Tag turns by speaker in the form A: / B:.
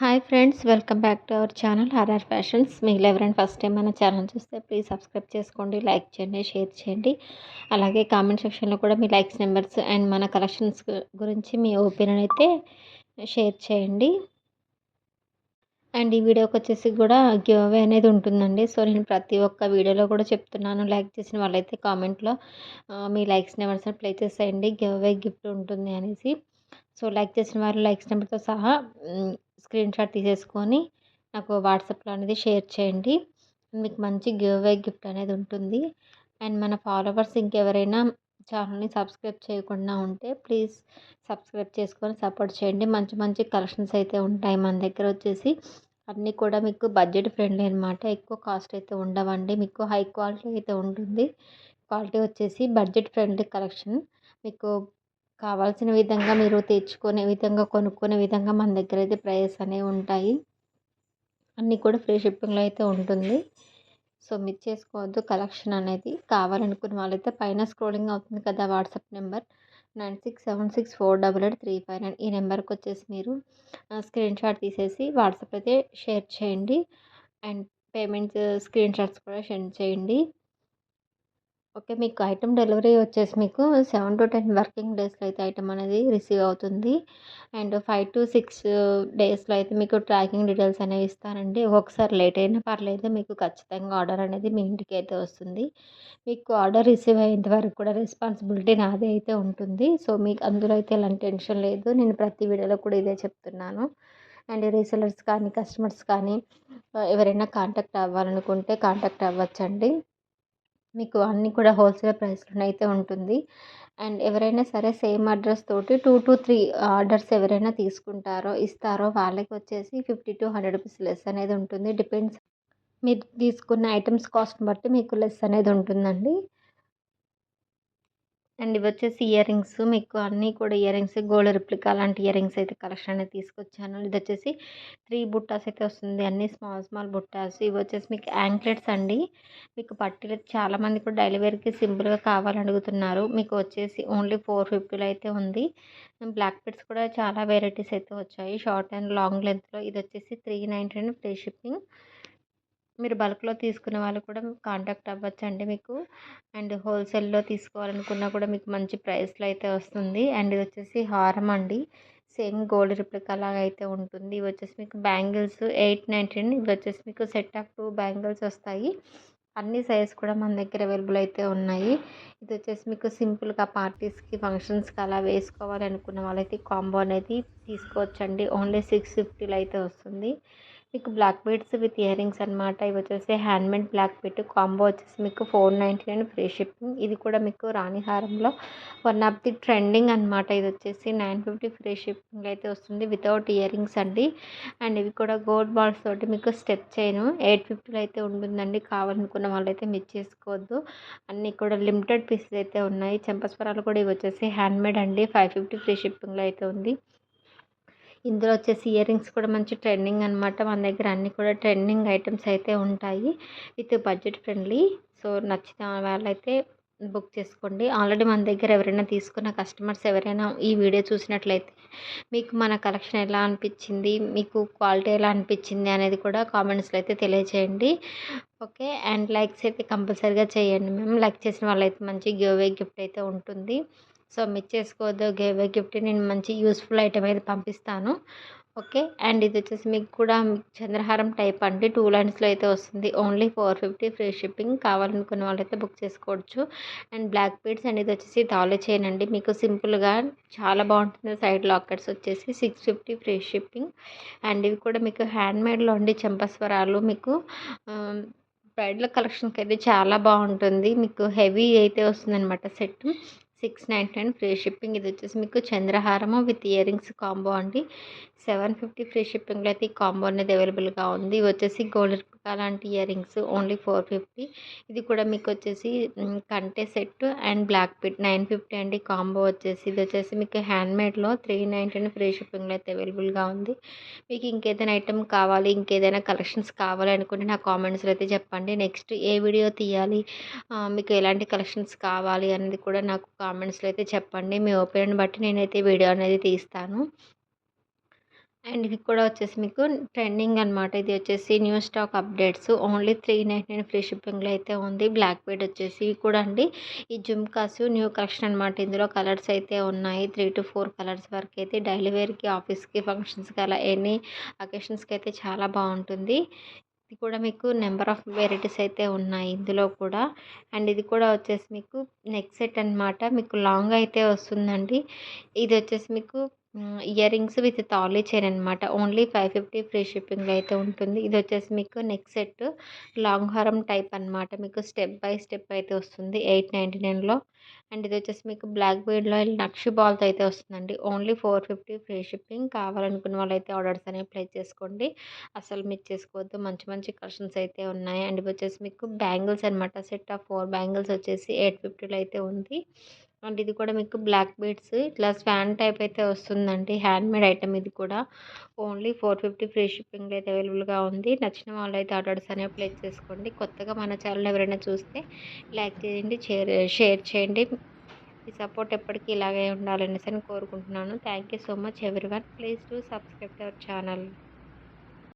A: Hi friends, welcome back to our channel R R fashions. మీరు ఎవరైనా first time మన ఛానల్ చూస్తే ప్లీజ్ సబ్స్క్రైబ్ చేసుకోండి, లైక్ చేయండి, షేర్ చేయండి. అలాగే కామెంట్ సెక్షన్లో కూడా మీ లైక్స్ నెంబర్స్ అండ్ మన కలెక్షన్స్ గురించి మీ ఒపీనియన్ అయితే షేర్ చేయండి. అండ్ ఈ వీడియోకి వచ్చేసి కూడా గివ్ అవే అనేది ఉంటుందండి. సో నేను ప్రతి ఒక్క వీడియోలో కూడా చెప్తున్నాను, లైక్ చేసిన వాళ్ళైతే కామెంట్లో మీ లైక్స్ నెంబర్స్ ప్లే చేసేయండి, గివ్ అవే గిఫ్ట్ ఉంటుంది అనేసి. సో లైక్ చేసిన వారు లైక్స్ నెంబర్తో సహా స్క్రీన్ షాట్ తీసేసుకొని నాకు వాట్సాప్లో అనేది షేర్ చేయండి. మీకు మంచి గివ్ అవే గిఫ్ట్ అనేది ఉంటుంది. అండ్ మన ఫాలోవర్స్ ఇంకెవరైనా ఛానల్ని సబ్స్క్రైబ్ చేయకుండా ఉంటే ప్లీజ్ సబ్స్క్రైబ్ చేసుకొని సపోర్ట్ చేయండి. మంచి మంచి కలెక్షన్స్ అయితే ఉంటాయి మన దగ్గర వచ్చేసి. అన్నీ కూడా మీకు బడ్జెట్ ఫ్రెండ్లీ అనమాట. ఎక్కువ కాస్ట్ అయితే ఉండవండి, మీకు హై క్వాలిటీ అయితే ఉంటుంది. క్వాలిటీ వచ్చేసి బడ్జెట్ ఫ్రెండ్లీ కలెక్షన్. మీకు కావాల్సిన విధంగా మీరు తెచ్చుకునే విధంగా, కొనుక్కునే విధంగా మన దగ్గర అయితే ప్రైస్ అనేవి ఉంటాయి. అన్నీ కూడా ఫ్రీ షిప్పింగ్లో అయితే ఉంటుంది. సో మిస్ చేసుకోవద్దు కలెక్షన్ అనేది. కావాలనుకున్న వాళ్ళైతే పైన స్క్రోలింగ్ అవుతుంది కదా వాట్సాప్ నెంబర్ 9676488359, ఈ నెంబర్కి వచ్చేసి మీరు స్క్రీన్ షాట్ తీసేసి వాట్సాప్ అయితే షేర్ చేయండి. అండ్ పేమెంట్ స్క్రీన్ షాట్స్ కూడా సెండ్ చేయండి. ఓకే, మీకు ఐటెం డెలివరీ వచ్చేసి మీకు 7 to 10 వర్కింగ్ డేస్లో అయితే ఐటెం అనేది రిసీవ్ అవుతుంది. అండ్ 5 to 6 డేస్లో అయితే మీకు ట్రాకింగ్ డీటెయిల్స్ అనేవి ఇస్తానండి. ఒకసారి లేట్ అయినా పర్లేదు, మీకు ఖచ్చితంగా ఆర్డర్ అనేది మీ ఇంటికి అయితే వస్తుంది. మీకు ఆర్డర్ రిసీవ్ అయ్యేంత వరకు కూడా రెస్పాన్సిబిలిటీ నాదే అయితే ఉంటుంది. సో మీకు అందులో అయితే ఎలాంటి టెన్షన్ లేదు. నేను ప్రతి వీడియోలో కూడా ఇదే చెప్తున్నాను. అండ్ రీసెలర్స్ కానీ, కస్టమర్స్ కానీ ఎవరైనా కాంటాక్ట్ అవ్వాలనుకుంటే కాంటాక్ట్ అవ్వచ్చండి. మీకు అన్నీ కూడా హోల్సేల్ ప్రైస్‌లోనైతే ఉంటుంది. అండ్ ఎవరైనా సరే సేమ్ అడ్రస్ తోటి 2-3 ఆర్డర్స్ ఎవరైనా తీసుకుంటారో, ఇస్తారో వాళ్ళకొచ్చేసి 50-100 రూపీస్ లెస్ అనేది ఉంటుంది. డిపెండ్స్, మీరు తీసుకున్న ఐటెమ్స్ కాస్ట్‌ని బట్టి మీకు లెస్ అనేది ఉంటుందండి. అండ్ ఇవొచ్చేసి ఇయర్ రింగ్స్, మీకు అన్నీ కూడా ఇయర్ రింగ్స్, గోల్డ్ రిప్లికా లాంటి ఇయర్ రింగ్స్ అయితే కలెక్షన్ అనేది తీసుకొచ్చాను. ఇదొచ్చేసి 3 బుట్టాస్ అయితే వస్తుంది. అన్నీ స్మాల్ స్మాల్ బుట్టాస్. ఇవొచ్చేసి మీకు యాంక్లెట్స్ అండి. మీకు పట్టీలు చాలామంది కూడా డైలీ వేర్‌కి సింపుల్‌గా కావాలని అడుగుతున్నారు. మీకు వచ్చేసి ఓన్లీ 450లో అయితే ఉంది. బ్లాక్ బెడ్స్ కూడా చాలా వెరైటీస్ అయితే వచ్చాయి, షార్ట్ అండ్ లాంగ్ లెంత్‌లో. ఇదొచ్చేసి 399 ఫ్రీ షిప్పింగ్. మీరు బల్క్‌లో తీసుకునే వాళ్ళు కూడా కాంటాక్ట్ అవ్వచ్చండి మీకు. అండ్ హోల్సేల్‌లో తీసుకోవాలనుకున్నా కూడా మీకు మంచి ప్రైస్‌లో అయితే వస్తుంది. అండ్ ఇది వచ్చేసి హారం అండి. సేమ్ గోల్డ్ రిప్లికా లాగా అయితే ఉంటుంది. ఇవి వచ్చేసి మీకు బ్యాంగిల్స్ 899. ఇవి వచ్చేసి మీకు సెట్ ఆఫ్ 2 బ్యాంగిల్స్ వస్తాయి. అన్ని సైజ్ కూడా మన దగ్గర అవైలబుల్ అయితే ఉన్నాయి. ఇది వచ్చేసి మీకు సింపుల్‌గా పార్టీస్‌కి, ఫంక్షన్స్‌కి అలా వేసుకోవాలి అనుకున్న వాళ్ళైతే కాంబో అనేది తీసుకోవచ్చండి. ఓన్లీ 650లో అయితే వస్తుంది. మీకు black beads with earrings అనమాట. ఇవి వచ్చేసి హ్యాండ్మేడ్ బ్లాక్ బీడ్ కాంబో వచ్చేసి మీకు 499 ఫ్రీ షిప్పింగ్. ఇది కూడా మీకు రాణి హారంలో వన్ ఆఫ్ ది ట్రెండింగ్ అనమాట. ఇది వచ్చేసి 950 ఫ్రీ షిప్పింగ్ అయితే వస్తుంది వితౌట్ ఇయర్ రింగ్స్ అండి. అండ్ ఇవి కూడా గోల్డ్ బాల్స్ తోటి మీకు స్టెప్ చైన్ 850లో అయితే ఉంటుందండి. కావాలనుకున్న వాళ్ళైతే మిస్ చేసుకోవద్దు. అన్నీ కూడా లిమిటెడ్ పీసెస్ అయితే ఉన్నాయి. చెంపస్వరాలు కూడా ఇవి వచ్చేసి హ్యాండ్మేడ్ అండి. 550 ఫ్రీ షిప్పింగ్లో అయితే ఉంది. ఇందులో వచ్చేసి ఇయర్ రింగ్స్ కూడా మంచి ట్రెండింగ్ అనమాట. మన దగ్గర అన్నీ కూడా ట్రెండింగ్ ఐటమ్స్ అయితే ఉంటాయి విత్ బడ్జెట్ ఫ్రెండ్లీ. సో నచ్చిన వాళ్ళైతే బుక్ చేసుకోండి. ఆల్రెడీ మన దగ్గర ఎవరైనా తీసుకున్న కస్టమర్స్ ఎవరైనా ఈ వీడియో చూసినట్లయితే మీకు మన కలెక్షన్ ఎలా అనిపించింది, మీకు క్వాలిటీ ఎలా అనిపించింది అనేది కూడా కామెంట్స్లో అయితే తెలియజేయండి. ఓకే, అండ్ లైక్స్ అయితే కంపల్సరీగా చేయండి. మేము లైక్ చేసిన వాళ్ళైతే మంచి గివ్ అవే గిఫ్ట్ అయితే ఉంటుంది. సో మిస్ చేసుకోవద్దు గివ్ అవే గిఫ్ట్. నేను మంచి యూస్ఫుల్ ఐటమ్ అయితే పంపిస్తాను. ఓకే, అండ్ ఇది వచ్చేసి మీకు కూడా చంద్రహారం టైప్ అండి. 2 లైన్స్లో అయితే వస్తుంది. Only 450 free shipping. కావాలనుకున్న వాళ్ళైతే బుక్ చేసుకోవచ్చు. అండ్ బ్లాక్ బీడ్స్ అండ్ ఇది వచ్చేసి తాళి చైన్ అండి. మీకు సింపుల్గా చాలా బాగుంటుంది. సైడ్ లాకెట్స్ వచ్చేసి 650 ఫ్రీ షిప్పింగ్. అండ్ ఇవి కూడా మీకు హ్యాండ్మేడ్లో అండి. చెంపస్వరాలు మీకు బ్రైడల్ కలెక్షన్కి అయితే చాలా బాగుంటుంది. మీకు హెవీ అయితే వస్తుందన్నమాట సెట్. 699 free shipping. ఇది వచ్చేసి మీకు చంద్రహారము విత్ ఇయర్ రింగ్స్ కాంబో అండి. 750 ఫ్రీ షిప్పింగ్లో అయితే ఈ కాంబో అనేది అవైలబుల్గా ఉంది. ఇవి వచ్చేసి గోల్డ్ రిప్లికా లాంటి ఇయర్ రింగ్స్ ఓన్లీ 450. ఇది కూడా మీకు వచ్చేసి కంటే సెట్ అండ్ బ్లాక్ బీడ్ 950 అండి కాంబో వచ్చేసి. ఇది వచ్చేసి మీకు హ్యాండ్మేడ్లో 399 ఫ్రీ షిప్పింగ్లో అయితే అవైలబుల్గా ఉంది. మీకు ఇంకేదైనా ఐటెం కావాలి, ఇంకేదైనా కలెక్షన్స్ కావాలి అనుకుంటే నా కామెంట్స్లో అయితే చెప్పండి. నెక్స్ట్ ఏ వీడియో తీయాలి, మీకు ఎలాంటి కలెక్షన్స్ కావాలి అనేది కూడా నాకు కామెంట్స్లో అయితే చెప్పండి. మీ ఒపీనియన్ బట్టి నేనైతే వీడియో అనేది తీస్తాను. అండ్ ఇది కూడా వచ్చేసి మీకు ట్రెండింగ్ అనమాట. ఇది వచ్చేసి new stock updates. Only 399 free షిప్పింగ్‌లో అయితే ఉంది. బ్లాక్ బీడ్ వచ్చేసి ఇవి కూడా అండి. ఈ జుమ్కాస్ న్యూ కలెక్షన్ అనమాట. ఇందులో కలర్స్ అయితే ఉన్నాయి. 3-4 కలర్స్ వరకైతే డైలీ వేర్‌కి, ఆఫీస్‌కి, ఫంక్షన్స్‌కి అలా ఎనీ అకేషన్స్‌కి అయితే చాలా బావుంటుంది. ఇది కూడా మీకు నెంబర్ ఆఫ్ వెరైటీస్ అయితే ఉన్నాయి ఇందులో కూడా. అండ్ ఇది కూడా వచ్చేసి మీకు నెక్ సెట్ అనమాట. మీకు లాంగ్ అయితే వస్తుందండి. ఇది వచ్చేసి మీకు ఇయర్ రింగ్స్ విత్ తాళి చైన్ అనమాట. ఓన్లీ 550 ఫ్రీ షిప్పింగ్‌లో అయితే ఉంటుంది. ఇది వచ్చేసి మీకు నెక్ సెట్ లాంగ్ హారం టైప్ అనమాట. మీకు స్టెప్ బై స్టెప్ అయితే వస్తుంది 899లో. అండ్ ఇది వచ్చేసి మీకు బ్లాక్ బీడ్‌లో నక్షి బాల్‌తో అయితే వస్తుందండి. Only 450 free shipping. కావాలనుకున్న వాళ్ళైతే ఆర్డర్స్ అనేవి ప్లేస్ చేసుకోండి. అసలు మిస్ చేసుకోవద్దు. మంచి మంచి కలెక్షన్స్ అయితే ఉన్నాయి. అండ్ ఇవి వచ్చేసి మీకు బ్యాంగిల్స్ అనమాట. సెట్ ఆఫ్ 4 బ్యాంగిల్స్ వచ్చేసి 850లో అయితే ఉంది. అండ్ ఇది కూడా మీకు బ్లాక్ బీడ్స్ ఇట్లా స్వాన్ టైప్ అయితే వస్తుందండి. హ్యాండ్‌మేడ్ ఐటెమ్ ఇది కూడా. ఓన్లీ 450 ఫ్రీ షిప్పింగ్‌లో అయితే అవైలబుల్‌గా ఉంది. నచ్చిన వాళ్ళైతే ఆర్డర్స్ అనేవి ప్లేస్ చేసుకోండి. కొత్తగా మన ఛానల్ ఎవరైనా చూస్తే లైక్ చేయండి, షేర్ చేయండి. మీ సపోర్ట్ ఎప్పటికీ ఇలాగే ఉండాలనేసి కోరుకుంటున్నాను. Thank you so much everyone. Please do subscribe to our channel.